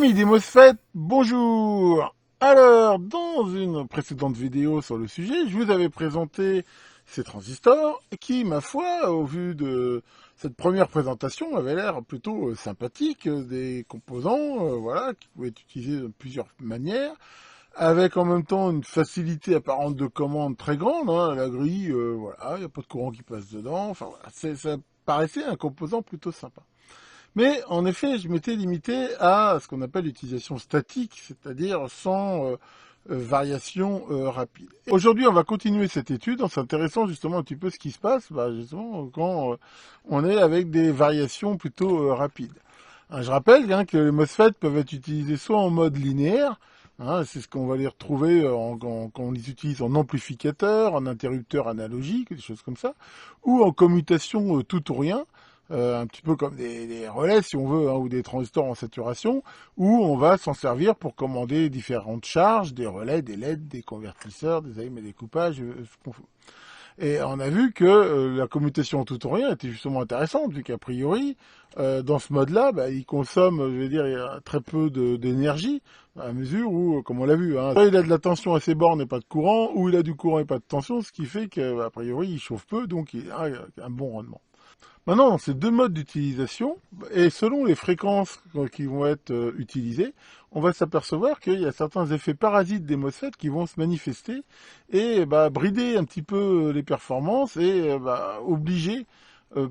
Amis des MOSFET, bonjour. Alors, dans une précédente vidéo sur le sujet, je vous avais présenté ces transistors qui, ma foi, au vu de cette première présentation, avaient l'air plutôt sympathiques, des composants, voilà, qui pouvaient être utilisés de plusieurs manières, avec en même temps une facilité apparente de commande très grande, hein, la grille, voilà, il n'y a pas de courant qui passe dedans, enfin voilà, ça paraissait un composant plutôt sympa. Mais en effet, je m'étais limité à ce qu'on appelle l'utilisation statique, c'est-à-dire sans variation rapide. Aujourd'hui, on va continuer cette étude en s'intéressant justement un petit peu à ce qui se passe justement, quand on est avec des variations plutôt rapides. Hein, je rappelle que les MOSFET peuvent être utilisés soit en mode linéaire, hein, c'est ce qu'on va les retrouver quand on les utilise en amplificateur, en interrupteur analogique, des choses comme ça, ou en commutation tout ou rien, un petit peu comme des relais si on veut, hein, ou des transistors en saturation, où on va s'en servir pour commander différentes charges, des relais, des LED, des convertisseurs, des AIM et des coupages, ce qu'on veut. Et on a vu que la commutation en tout ou rien était justement intéressante, vu qu'a priori, dans ce mode-là, il consomme, je vais dire, il y a très peu d'énergie, à mesure où, comme on l'a vu, hein, soit il a de la tension à ses bornes et pas de courant, ou il a du courant et pas de tension, ce qui fait qu'a priori, il chauffe peu, donc il a un bon rendement. Maintenant, dans ces deux modes d'utilisation, et selon les fréquences qui vont être utilisées, on va s'apercevoir qu'il y a certains effets parasites des MOSFET qui vont se manifester et brider un petit peu les performances et obliger,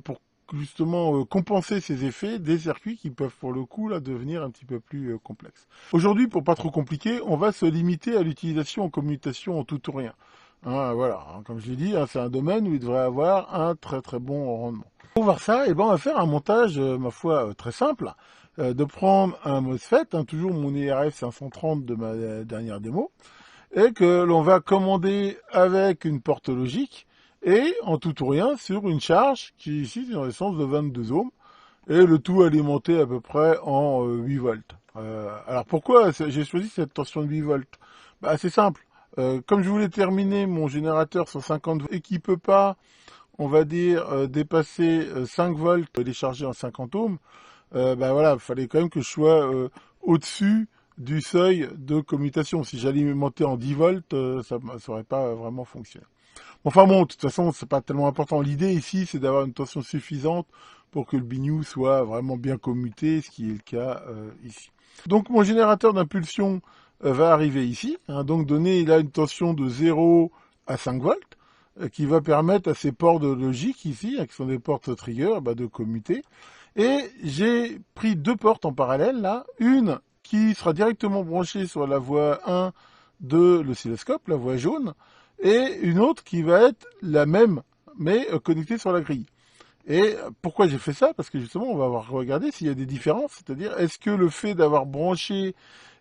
pour justement compenser ces effets, des circuits qui peuvent pour le coup là devenir un petit peu plus complexes. Aujourd'hui, pour pas trop compliquer, on va se limiter à l'utilisation en commutation en tout ou rien. Hein, voilà, hein, comme je l'ai dit, hein, c'est un domaine où il devrait avoir un très très bon rendement. Pour voir ça, on va faire un montage, ma foi, très simple, de prendre un MOSFET, hein, toujours mon IRF 530 de ma dernière démo, et que l'on va commander avec une porte logique, et en tout ou rien sur une charge qui ici est en essence de 22 ohms, et le tout alimenté à peu près en 8 volts. Alors pourquoi j'ai choisi cette tension de 8 volts? C'est simple. Comme je voulais terminer mon générateur sur 50 volts et qui peut pas, on va dire, dépasser 5 volts déchargé en 50 ohms, voilà, il fallait quand même que je sois au-dessus du seuil de commutation. Si j'alimentais en 10 volts, ça n'aurait pas vraiment fonctionné. Enfin bon, de toute façon, c'est pas tellement important. L'idée ici, c'est d'avoir une tension suffisante pour que le bignou soit vraiment bien commuté, ce qui est le cas ici. Donc mon générateur d'impulsion va arriver ici, hein, donc donner là une tension de 0 à 5 volts, qui va permettre à ces ports de logique ici, qui sont des portes trigger, de commuter. Et j'ai pris deux portes en parallèle là, une qui sera directement branchée sur la voie 1 de l'oscilloscope, la voie jaune, et une autre qui va être la même, mais connectée sur la grille. Et pourquoi j'ai fait ça? Parce que justement, on va regarder s'il y a des différences, c'est-à-dire est-ce que le fait d'avoir branché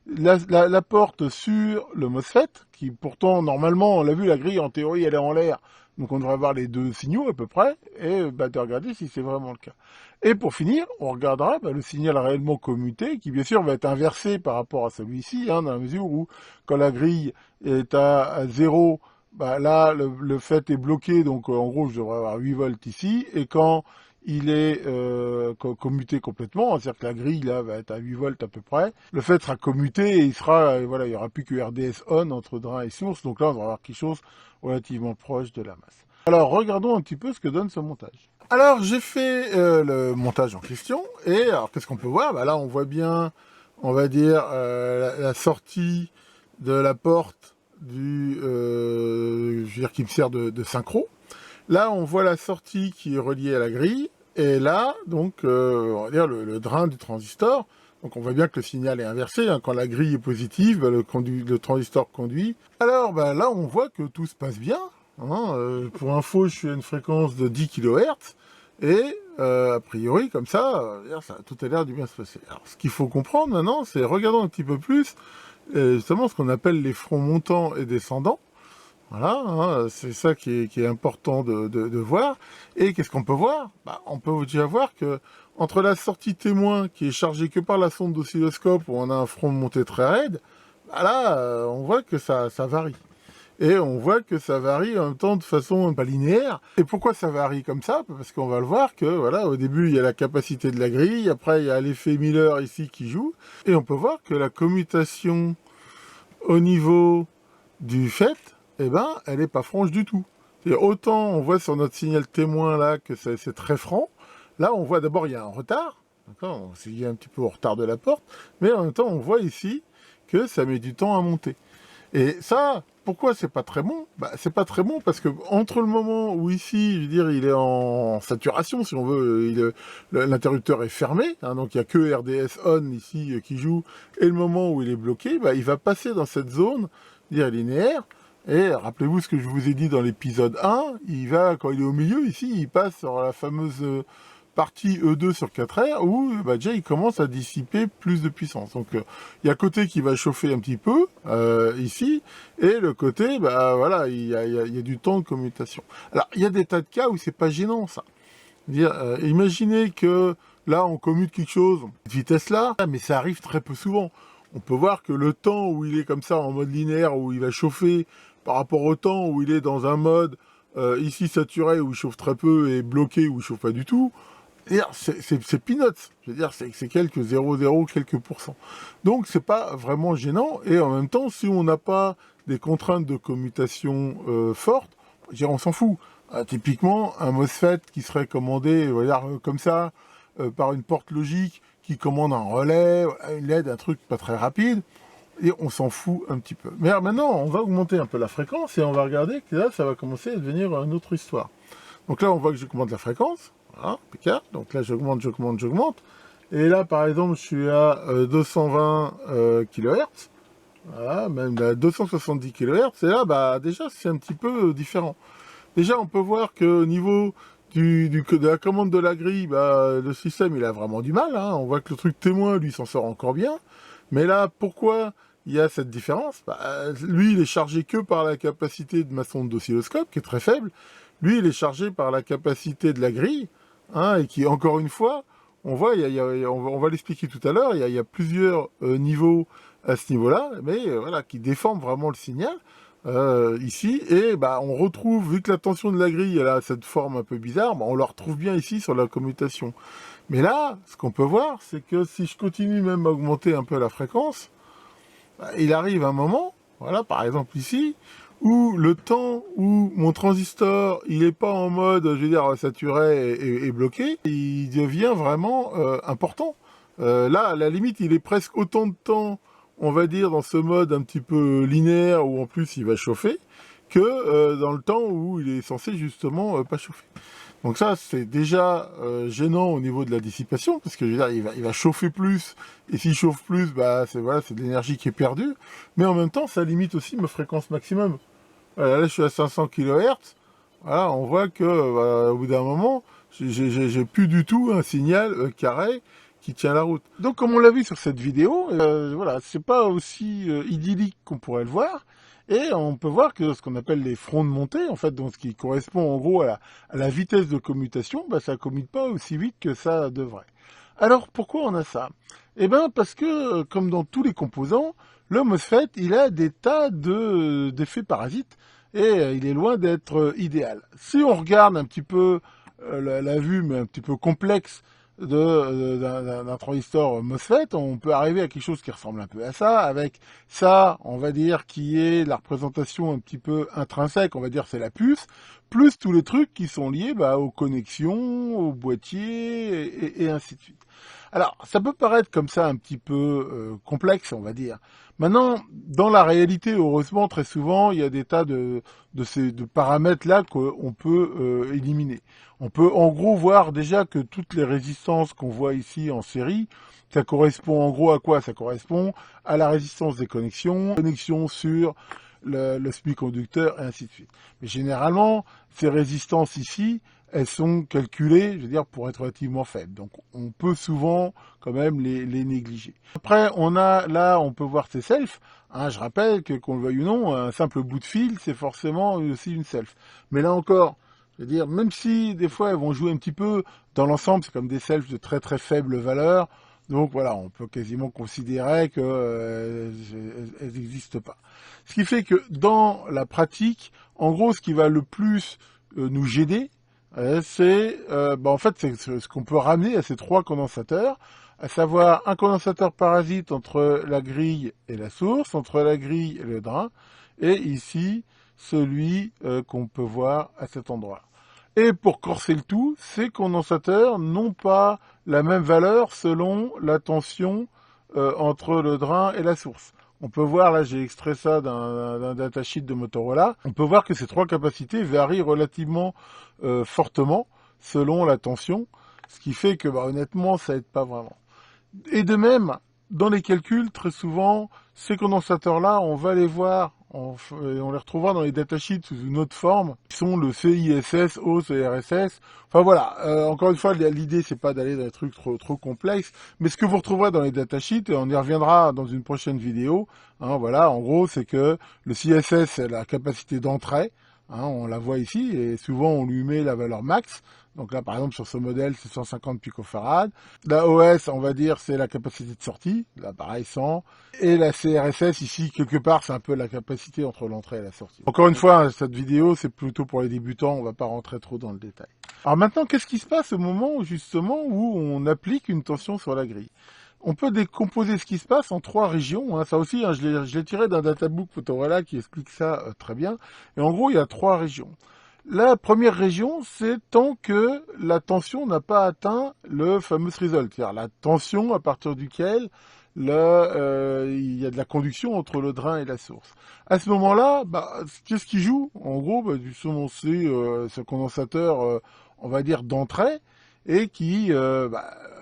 la porte sur le MOSFET, qui pourtant, normalement, on l'a vu, la grille, en théorie, elle est en l'air, donc on devrait avoir les deux signaux à peu près, et de regarder si c'est vraiment le cas. Et pour finir, on regardera le signal réellement commuté, qui bien sûr va être inversé par rapport à celui-ci, hein, dans la mesure où quand la grille est à 0, là, le fait est bloqué, donc en gros, je devrais avoir 8 volts ici, et quand il est commuté complètement, c'est-à-dire que la grille là va être à 8 volts à peu près, le fait sera commuté et il sera, voilà, il n'y aura plus que RDS on entre drain et source, donc là on va avoir quelque chose relativement proche de la masse. Alors regardons un petit peu ce que donne ce montage. Alors j'ai fait le montage en question, et alors qu'est-ce qu'on peut voir? Là on voit bien, on va dire, la sortie de la porte du, je veux dire, qui me sert de synchro. Là, on voit la sortie qui est reliée à la grille, et là, donc, on va dire le drain du transistor. Donc, on voit bien que le signal est inversé, hein. Quand la grille est positive, le transistor conduit. Alors, là, on voit que tout se passe bien, hein. Pour info, je suis à une fréquence de 10 kHz, et a priori, comme ça, tout a l'air de bien se passer. Alors, ce qu'il faut comprendre maintenant, c'est regardons un petit peu plus, justement, ce qu'on appelle les fronts montants et descendants. Voilà, hein, c'est ça qui est important de voir. Et qu'est-ce qu'on peut voir? On peut déjà voir que entre la sortie témoin qui est chargée que par la sonde d'oscilloscope où on a un front de montée très raide, là, on voit que ça varie. et on voit que ça varie en même temps de façon pas linéaire. Et pourquoi ça varie comme ça? Parce qu'on va le voir que voilà, au début il y a la capacité de la grille, après il y a l'effet Miller ici qui joue, et on peut voir que la commutation au niveau du fait, eh ben, elle n'est pas franche du tout. Autant on voit sur notre signal témoin là que c'est très franc, là on voit d'abord il y a un retard, d'accord, il y a un petit peu au retard de la porte, mais en même temps on voit ici que ça met du temps à monter. Et ça, pourquoi c'est pas très bon? C'est pas très bon parce que entre le moment où ici, je veux dire, il est en saturation, si on veut, l'interrupteur est fermé, hein, donc il n'y a que RDS on ici qui joue, et le moment où il est bloqué, il va passer dans cette zone, dire linéaire. Et rappelez-vous ce que je vous ai dit dans l'épisode 1, il va, quand il est au milieu, ici, il passe sur la fameuse partie E2 sur 4R, où déjà il commence à dissiper plus de puissance. Donc il y a le côté qui va chauffer un petit peu, ici, et le côté, voilà, il y a du temps de commutation. Alors, il y a des tas de cas où c'est pas gênant, ça. Dire, imaginez que là, on commute quelque chose, cette vitesse-là, mais ça arrive très peu souvent. On peut voir que le temps où il est comme ça, en mode linéaire, où il va chauffer, par rapport au temps où il est dans un mode ici saturé, où il chauffe très peu, et bloqué, où il chauffe pas du tout, c'est peanuts. Je veux dire, c'est quelques 0,0 quelques pourcents. Donc, c'est pas vraiment gênant, et en même temps, si on n'a pas des contraintes de commutation fortes, on s'en fout. Typiquement, un MOSFET qui serait commandé, comme ça, par une porte logique, qui commande un relais, une LED, un truc pas très rapide, et on s'en fout un petit peu. Mais alors maintenant, on va augmenter un peu la fréquence, et on va regarder que là, ça va commencer à devenir une autre histoire. Donc là, on voit que j'augmente la fréquence, voilà, impeccable. Donc là, j'augmente. Et là, par exemple, je suis à 220 kHz, voilà, même à 270 kHz, et là, déjà, c'est un petit peu différent. Déjà, on peut voir qu'au niveau de la commande de la grille, le système, il a vraiment du mal, hein. On voit que le truc témoin, lui, s'en sort encore bien. Mais là, pourquoi il y a cette différence? Lui, il est chargé que par la capacité de ma sonde d'oscilloscope, qui est très faible. Lui, il est chargé par la capacité de la grille, hein, et qui, encore une fois, on voit, on va l'expliquer tout à l'heure, il y a plusieurs niveaux à ce niveau-là, mais voilà, qui déforment vraiment le signal. Ici, et on retrouve, vu que la tension de la grille elle a cette forme un peu bizarre, on la retrouve bien ici sur la commutation. Mais là, ce qu'on peut voir, c'est que si je continue même à augmenter un peu la fréquence, il arrive un moment, voilà, par exemple ici, où le temps où mon transistor, il n'est pas en mode, je veux dire, saturé et bloqué, il devient vraiment important. Là, à la limite, il est presque autant de temps, on va dire, dans ce mode un petit peu linéaire, où en plus il va chauffer, que dans le temps où il est censé justement pas chauffer. Donc ça, c'est déjà gênant au niveau de la dissipation, parce que je veux dire, il va chauffer plus, et s'il chauffe plus, c'est de l'énergie qui est perdue, mais en même temps, ça limite aussi ma fréquence maximum. Voilà, là, je suis à 500 kHz, voilà, on voit que au bout d'un moment, j'ai plus du tout un signal carré qui tient la route. Donc, comme on l'a vu sur cette vidéo, voilà, c'est pas aussi idyllique qu'on pourrait le voir. Et on peut voir que ce qu'on appelle les fronts de montée, en fait, donc ce qui correspond en gros à la vitesse de commutation, ça commute pas aussi vite que ça devrait. Alors pourquoi on a ça? Eh bien parce que, comme dans tous les composants, le MOSFET, il a des tas d'effets parasites et il est loin d'être idéal. Si on regarde un petit peu la vue, mais un petit peu complexe, d'un transistor MOSFET, on peut arriver à quelque chose qui ressemble un peu à ça, avec ça, on va dire, qui est la représentation un petit peu intrinsèque, on va dire c'est la puce, plus tous les trucs qui sont liés aux connexions, au boîtier, et ainsi de suite. Alors, ça peut paraître comme ça un petit peu complexe, on va dire. Maintenant, dans la réalité, heureusement, très souvent, il y a des tas de paramètres-là qu'on peut éliminer. On peut en gros voir déjà que toutes les résistances qu'on voit ici en série, ça correspond en gros à quoi? Ça correspond à la résistance des connexions sur le semi-conducteur, et ainsi de suite. Mais généralement, ces résistances ici, elles sont calculées, je veux dire, pour être relativement faibles. Donc, on peut souvent, quand même, les négliger. Après, on peut voir ces selfs. Hein, je rappelle que, qu'on le veuille ou non, un simple bout de fil, c'est forcément aussi une self. Mais là encore, je veux dire, même si, des fois, elles vont jouer un petit peu, dans l'ensemble, c'est comme des selfs de très très faible valeur, Donc voilà, on peut quasiment considérer qu'elles n'existent pas. Ce qui fait que dans la pratique, en gros, ce qui va le plus nous gêner, c'est en fait c'est ce qu'on peut ramener à ces trois condensateurs, à savoir un condensateur parasite entre la grille et la source, entre la grille et le drain, et ici celui qu'on peut voir à cet endroit. Et pour corser le tout, ces condensateurs n'ont pas la même valeur selon la tension entre le drain et la source. On peut voir, là j'ai extrait ça d'un datasheet de Motorola, on peut voir que ces trois capacités varient relativement fortement selon la tension, ce qui fait que honnêtement ça aide pas vraiment. Et de même, dans les calculs, très souvent, ces condensateurs-là, on va les voir, on les retrouvera dans les datasheets sous une autre forme, qui sont le CISS, OS et RSS. Enfin voilà, encore une fois, l'idée c'est pas d'aller dans des trucs trop complexes, mais ce que vous retrouverez dans les datasheets, et on y reviendra dans une prochaine vidéo, voilà, en gros, c'est que le CISS, c'est la capacité d'entrée, on la voit ici, et souvent on lui met la valeur max. Donc là, par exemple, sur ce modèle, c'est 150 picofarads. La OS, on va dire, c'est la capacité de sortie. Là, pareil, 100. Et la CRSS, ici, quelque part, c'est un peu la capacité entre l'entrée et la sortie. Encore une fois, cette vidéo, c'est plutôt pour les débutants. On va pas rentrer trop dans le détail. Alors maintenant, qu'est-ce qui se passe au moment, justement, où on applique une tension sur la grille? On peut décomposer ce qui se passe en trois régions. Ça aussi, je l'ai tiré d'un databook Motorola qui explique ça très bien. Et en gros, il y a trois régions. La première région, c'est tant que la tension n'a pas atteint le fameux threshold, c'est-à-dire la tension à partir duquel il y a de la conduction entre le drain et la source. À ce moment-là, qu'est-ce qui joue? En gros, justement, c'est ce condensateur, on va dire, d'entrée, et qui,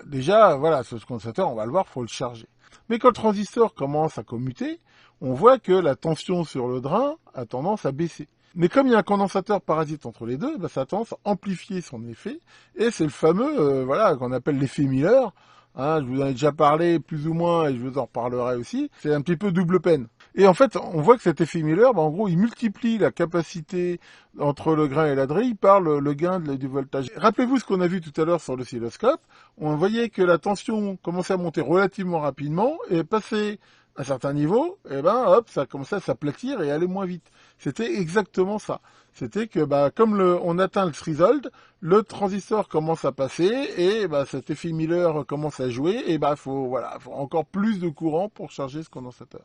déjà, voilà, ce condensateur, on va le voir, faut le charger. Mais quand le transistor commence à commuter, on voit que la tension sur le drain a tendance à baisser. Mais comme il y a un condensateur parasite entre les deux, ça a tendance à amplifier son effet, et c'est le fameux, qu'on appelle l'effet Miller. Je vous en ai déjà parlé plus ou moins, et je vous en reparlerai aussi. C'est un petit peu double peine. Et en fait, on voit que cet effet Miller, en gros, il multiplie la capacité entre le grain et la drille par le gain du voltage. Rappelez-vous ce qu'on a vu tout à l'heure sur l'oscilloscope. On voyait que la tension commençait à monter relativement rapidement, et passer un certain niveau, hop, ça commençait à s'aplatir et aller moins vite. C'était exactement ça. C'était que, comme on atteint le threshold, le transistor commence à passer et cet effet Miller commence à jouer et faut encore plus de courant pour charger ce condensateur.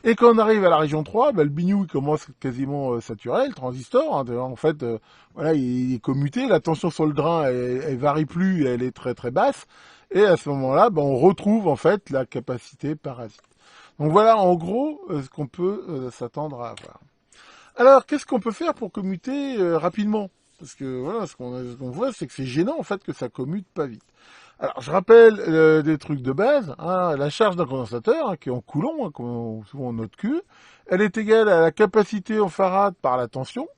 Et quand on arrive à la région 3, le biniou il commence quasiment saturé, le transistor, en fait, il est commuté, la tension sur le drain elle varie plus, elle est très très basse, et à ce moment-là, on retrouve en fait la capacité parasite. Donc voilà en gros ce qu'on peut s'attendre à avoir. Alors qu'est-ce qu'on peut faire pour commuter rapidement? Parce que voilà, ce qu'on voit, c'est que c'est gênant en fait que ça commute pas vite. Alors je rappelle des trucs de base, la charge d'un condensateur qui est en coulomb, souvent en note Q, elle est égale à la capacité en farad par la tension,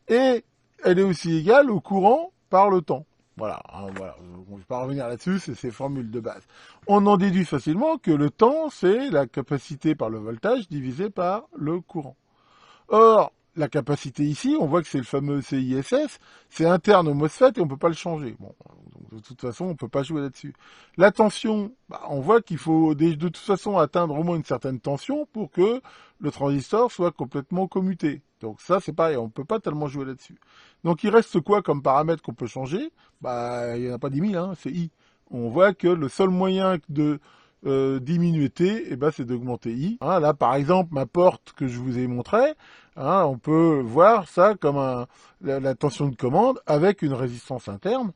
et elle est aussi égale au courant par le temps. Voilà, je ne vais pas revenir là-dessus, c'est ces formules de base. On en déduit facilement que le temps, c'est la capacité par le voltage divisé par le courant. Or, la capacité ici, on voit que c'est le fameux CISS, c'est interne au MOSFET et on ne peut pas le changer. Bon, donc de toute façon, on ne peut pas jouer là-dessus. La tension, on voit qu'il faut de toute façon atteindre au moins une certaine tension pour que le transistor soit complètement commuté. Donc ça, c'est pareil, on ne peut pas tellement jouer là-dessus. Donc il reste quoi comme paramètre qu'on peut changer? Il n'y en a pas 10 000, c'est I. On voit que le seul moyen de diminuer T, c'est d'augmenter I. Là, par exemple, ma porte que je vous ai montré, on peut voir ça comme la tension de commande avec une résistance interne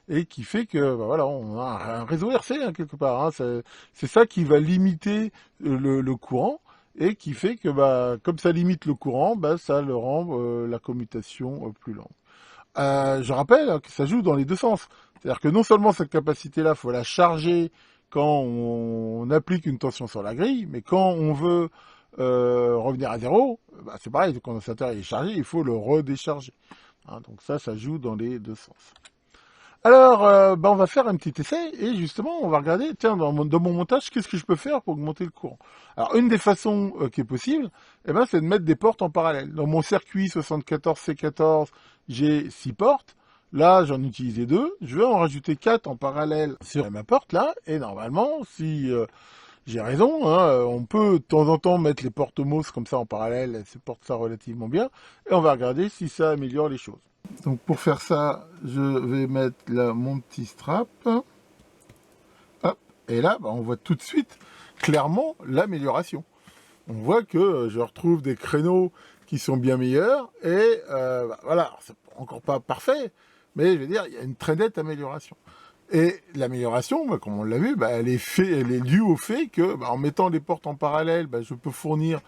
et qui fait que, on a un réseau RC quelque part. C'est ça qui va limiter le courant et qui fait que, comme ça limite le courant, ça le rend la commutation plus lente. Je rappelle que ça joue dans les deux sens. C'est-à-dire que non seulement cette capacité-là, faut la charger quand on applique une tension sur la grille, mais quand on veut revenir à zéro, c'est pareil, le condensateur est chargé, il faut le redécharger. Donc ça joue dans les deux sens. Alors, on va faire un petit essai, et justement, on va regarder, tiens, dans mon montage, qu'est-ce que je peux faire pour augmenter le courant? Alors, une des façons qui est possible, c'est de mettre des portes en parallèle. Dans mon circuit 74C14, j'ai 6 portes. Là, j'en ai utilisé 2. Je vais en rajouter 4 en parallèle sur ma porte là. Et normalement, si j'ai raison, hein, on peut de temps en temps mettre les portes MOS comme ça en parallèle. Elles supportent ça relativement bien. Et on va regarder si ça améliore les choses. Donc pour faire ça, je vais mettre là mon petit strap. Hop. Et là, on voit tout de suite clairement l'amélioration. On voit que je retrouve des créneaux qui sont bien meilleurs. Et voilà, c'est encore pas parfait. Mais je veux dire, il y a une très nette amélioration. Et l'amélioration, comme on l'a vu, elle est due au fait que, en mettant les portes en parallèle, je peux fournir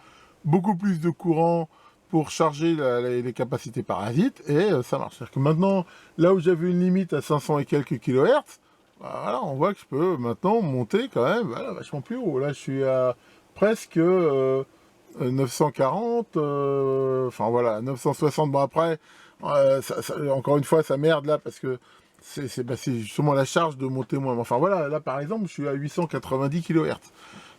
beaucoup plus de courant pour charger les capacités parasites, et ça marche. C'est-à-dire que maintenant, là où j'avais une limite à 500 et quelques kHz, voilà, on voit que je peux maintenant monter quand même vachement plus haut. Là, je suis à presque 940, enfin voilà, 960. Bon après, encore une fois, ça merde là, parce que c'est justement la charge de monter moins. Enfin voilà, là par exemple, je suis à 890 kHz.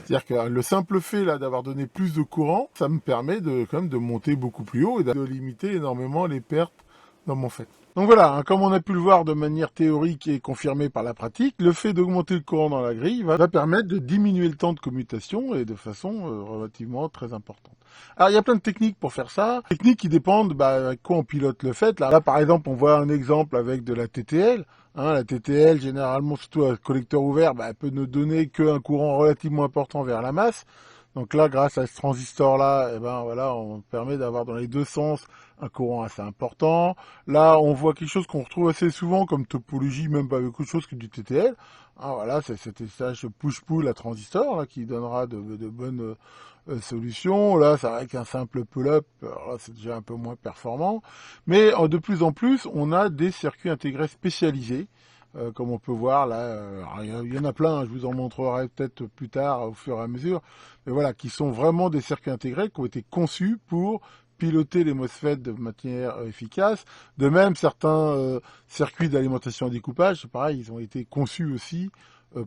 C'est-à-dire que le simple fait là d'avoir donné plus de courant, ça me permet quand même de monter beaucoup plus haut et de limiter énormément les pertes dans mon fait. Donc voilà, hein, comme on a pu le voir de manière théorique et confirmée par la pratique, le fait d'augmenter le courant dans la grille va permettre de diminuer le temps de commutation et de façon relativement très importante. Alors il y a plein de techniques pour faire ça, techniques qui dépendent avec quoi on pilote le fait. Là par exemple, on voit un exemple avec de la TTL. Hein, la TTL, généralement, surtout à collecteur ouvert, elle peut ne donner qu'un courant relativement important vers la masse. Donc là, grâce à ce transistor-là, voilà, on permet d'avoir dans les deux sens un courant assez important. Là, on voit quelque chose qu'on retrouve assez souvent comme topologie, même pas avec autre chose que du TTL. Ah, voilà, c'est cet étage push-pull à transistor là, qui donnera de bonnes solutions. Là, c'est vrai qu'un simple pull-up, c'est déjà un peu moins performant. Mais de plus en plus, on a des circuits intégrés spécialisés. Comme on peut voir là, il y en a plein, je vous en montrerai peut-être plus tard au fur et à mesure, mais voilà, qui sont vraiment des circuits intégrés qui ont été conçus pour piloter les MOSFET de manière efficace. De même, certains circuits d'alimentation à découpage, c'est pareil, ils ont été conçus aussi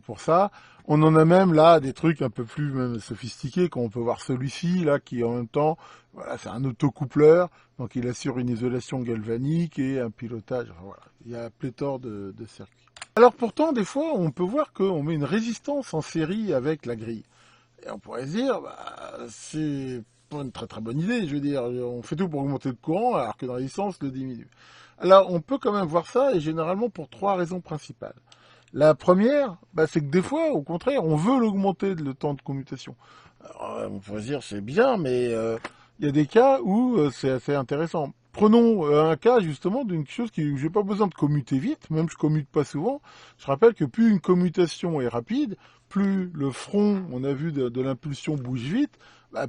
pour ça. On en a même là des trucs un peu plus même sophistiqués, comme on peut voir celui-ci là, qui en même temps, voilà, c'est un autocoupleur, donc il assure une isolation galvanique et un pilotage. Enfin, voilà, il y a pléthore de circuits. Alors pourtant, des fois, on peut voir qu'on met une résistance en série avec la grille. Et on pourrait se dire, c'est pas une très très bonne idée, je veux dire, on fait tout pour augmenter le courant alors que la résistance le diminue. Alors on peut quand même voir ça, et généralement pour 3 raisons principales. La première, c'est que des fois, au contraire, on veut l'augmenter le temps de commutation. Alors, on pourrait se dire, c'est bien, mais il y a des cas où c'est assez intéressant. Prenons un cas justement d'une chose où j'ai pas besoin de commuter vite, même je commute pas souvent. Je rappelle que plus une commutation est rapide, plus le front, on a vu de l'impulsion bouge vite,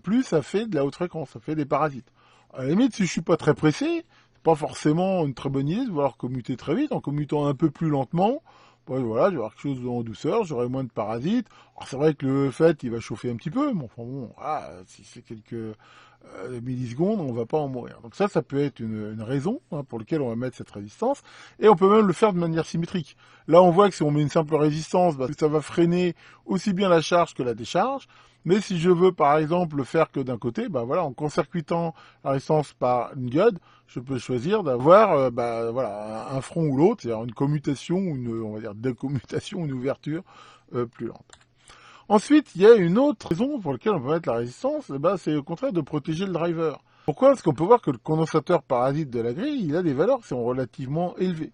plus ça fait de la haute fréquence, ça fait des parasites. À la limite, si je suis pas très pressé, c'est pas forcément une très bonne idée de vouloir commuter très vite. En commutant un peu plus lentement, voilà, je vais avoir quelque chose en douceur, j'aurai moins de parasites. Alors c'est vrai que le fait, il va chauffer un petit peu, mais enfin bon, si c'est quelques millisecondes, on va pas en mourir. Donc ça peut être une raison pour laquelle on va mettre cette résistance, et on peut même le faire de manière symétrique. Là, on voit que si on met une simple résistance, ça va freiner aussi bien la charge que la décharge. Mais si je veux, par exemple, le faire que d'un côté, voilà, en court-circuitant la résistance par une diode, je peux choisir d'avoir, voilà, un front ou l'autre, c'est-à-dire une commutation, on va dire décommutation, une ouverture plus lente. Ensuite, il y a une autre raison pour laquelle on peut mettre la résistance, c'est au contraire de protéger le driver. Pourquoi? Parce qu'on peut voir que le condensateur parasite de la grille, il a des valeurs qui sont relativement élevées.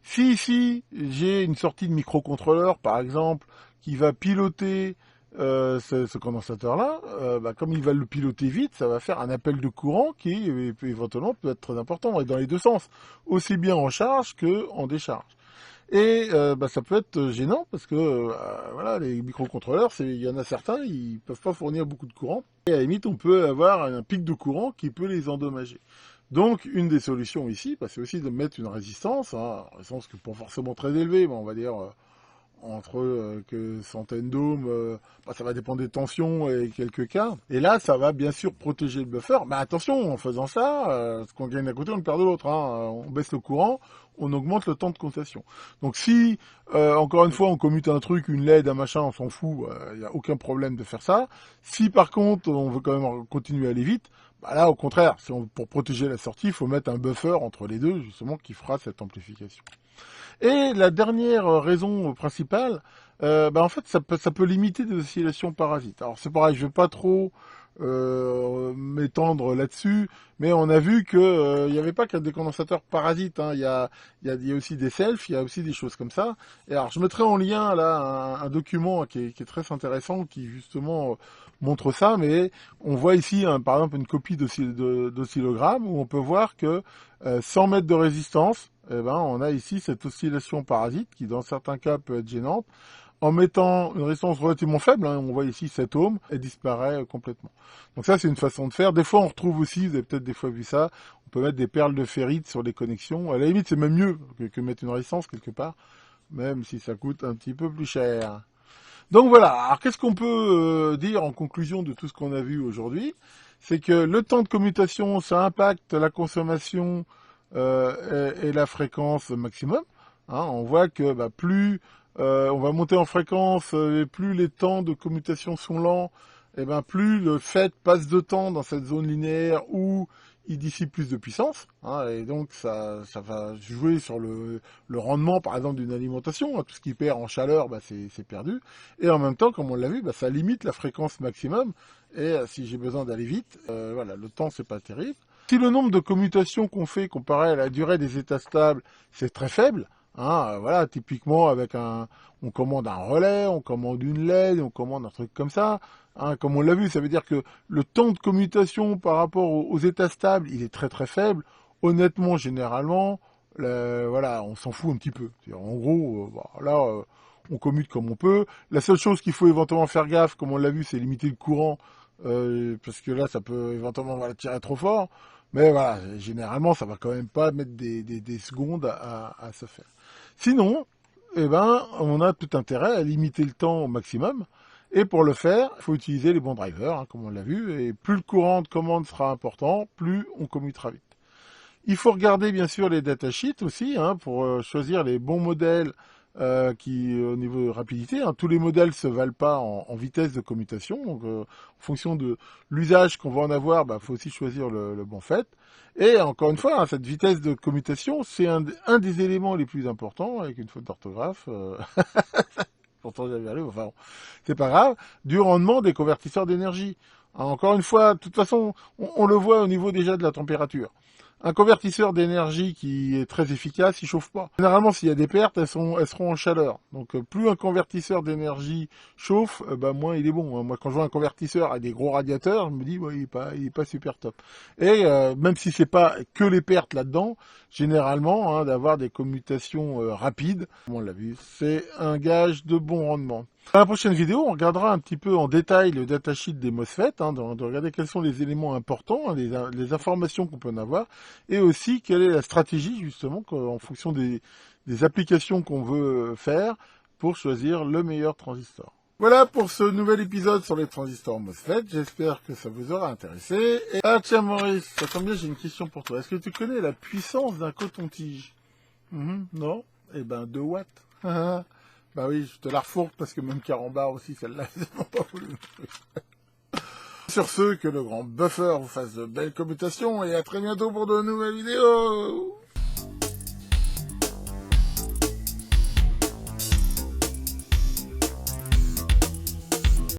Si ici, j'ai une sortie de microcontrôleur, par exemple, qui va piloter ce condensateur-là, comme il va le piloter vite, ça va faire un appel de courant qui, éventuellement, peut être très important, et dans les deux sens, aussi bien en charge qu'en décharge. Et ça peut être gênant parce que voilà, les microcontrôleurs, il y en a certains, ils peuvent pas fournir beaucoup de courant. Et à la limite, on peut avoir un pic de courant qui peut les endommager. Donc, une des solutions ici, c'est aussi de mettre une résistance, une résistance qui n'est pas forcément très élevée, mais on va dire entre que centaines d'ohms, ça va dépendre des tensions et quelques cas. Et là, ça va bien sûr protéger le buffer. Mais attention, en faisant ça, ce qu'on gagne d'un côté, on le perd de l'autre. Hein. On baisse le courant, on augmente le temps de commutation. Donc si, encore une fois, on commute un truc, une LED, un machin, on s'en fout, il n'y a aucun problème de faire ça. Si par contre, on veut quand même continuer à aller vite, là, au contraire, pour protéger la sortie, il faut mettre un buffer entre les deux, justement, qui fera cette amplification. Et la dernière raison principale, en fait, ça peut limiter des oscillations parasites. Alors c'est pareil, je vais pas trop m'étendre là-dessus, mais on a vu que il n'y avait pas qu'un décondensateur parasite. Hein. Il y a aussi des selfs, il y a aussi des choses comme ça. Et alors je mettrai en lien là un document qui est très intéressant, qui justement montre ça. Mais on voit ici, par exemple, une copie d'oscillogramme où on peut voir que 100 mètres de résistance, on a ici cette oscillation parasite qui, dans certains cas, peut être gênante. En mettant une résistance relativement faible, hein, on voit ici 7 ohms, elle disparaît complètement. Donc ça, c'est une façon de faire. Des fois, on retrouve aussi, vous avez peut-être des fois vu ça, on peut mettre des perles de ferrite sur les connexions. À la limite, c'est même mieux que mettre une résistance quelque part, même si ça coûte un petit peu plus cher. Donc voilà, alors qu'est-ce qu'on peut dire en conclusion de tout ce qu'on a vu aujourd'hui? C'est que le temps de commutation, ça impacte la consommation et la fréquence maximum. Hein, on voit que plus on va monter en fréquence et plus les temps de commutation sont lents, plus le fait passe de temps dans cette zone linéaire où il dissipe plus de puissance, hein, et donc ça va jouer sur le rendement, par exemple, d'une alimentation. Hein, tout ce qui perd en chaleur, c'est perdu. Et en même temps, comme on l'a vu, ça limite la fréquence maximum. Et si j'ai besoin d'aller vite, voilà, le temps, c'est pas terrible. Si le nombre de commutations qu'on fait comparé à la durée des états stables, c'est très faible, hein, voilà, typiquement on commande un relais, on commande une LED, on commande un truc comme ça, hein, comme on l'a vu, ça veut dire que le temps de commutation par rapport aux états stables, il est très très faible. Honnêtement, généralement, voilà, on s'en fout un petit peu. En gros, on commute comme on peut. La seule chose qu'il faut éventuellement faire gaffe, comme on l'a vu, c'est limiter le courant, parce que là, ça peut éventuellement tirer trop fort. Mais voilà, généralement, ça va quand même pas mettre des secondes à se faire. Sinon, on a tout intérêt à limiter le temps au maximum. Et pour le faire, il faut utiliser les bons drivers, hein, comme on l'a vu. Et plus le courant de commande sera important, plus on commutera vite. Il faut regarder bien sûr les datasheets aussi, hein, pour choisir les bons modèles qui, au niveau de rapidité, hein, tous les modèles se valent pas en vitesse de commutation. Donc, en fonction de l'usage qu'on va en avoir, faut aussi choisir le bon fait. Et encore une fois, hein, cette vitesse de commutation, c'est un des éléments les plus importants, avec une faute d'orthographe. Pourtant, j'avais allé, enfin, bon, c'est pas grave, du rendement des convertisseurs d'énergie. Hein, encore une fois, de toute façon, on le voit au niveau déjà de la température. Un convertisseur d'énergie qui est très efficace, il chauffe pas. Généralement, s'il y a des pertes, elles seront en chaleur. Donc, plus un convertisseur d'énergie chauffe, moins il est bon. Hein. Moi, quand je vois un convertisseur avec des gros radiateurs, je me dis, ouais, il est pas super top. Et même si c'est pas que les pertes là-dedans, généralement, hein, d'avoir des commutations rapides, comme on l'a vu, c'est un gage de bon rendement. Dans la prochaine vidéo, on regardera un petit peu en détail le datasheet des MOSFET, hein, de regarder quels sont les éléments importants, hein, les informations qu'on peut en avoir, et aussi quelle est la stratégie justement en fonction des applications qu'on veut faire pour choisir le meilleur transistor. Voilà pour ce nouvel épisode sur les transistors MOSFET, j'espère que ça vous aura intéressé. Et... Ah tiens Maurice, ça tombe bien, j'ai une question pour toi. Est-ce que tu connais la puissance d'un coton-tige? Non? 2 watts. Bah oui, je te la refourgue parce que même Carambar aussi, celle-là, ils n'ont pas voulu. Sur ce, que le grand buffer vous fasse de belles commutations et à très bientôt pour de nouvelles vidéos.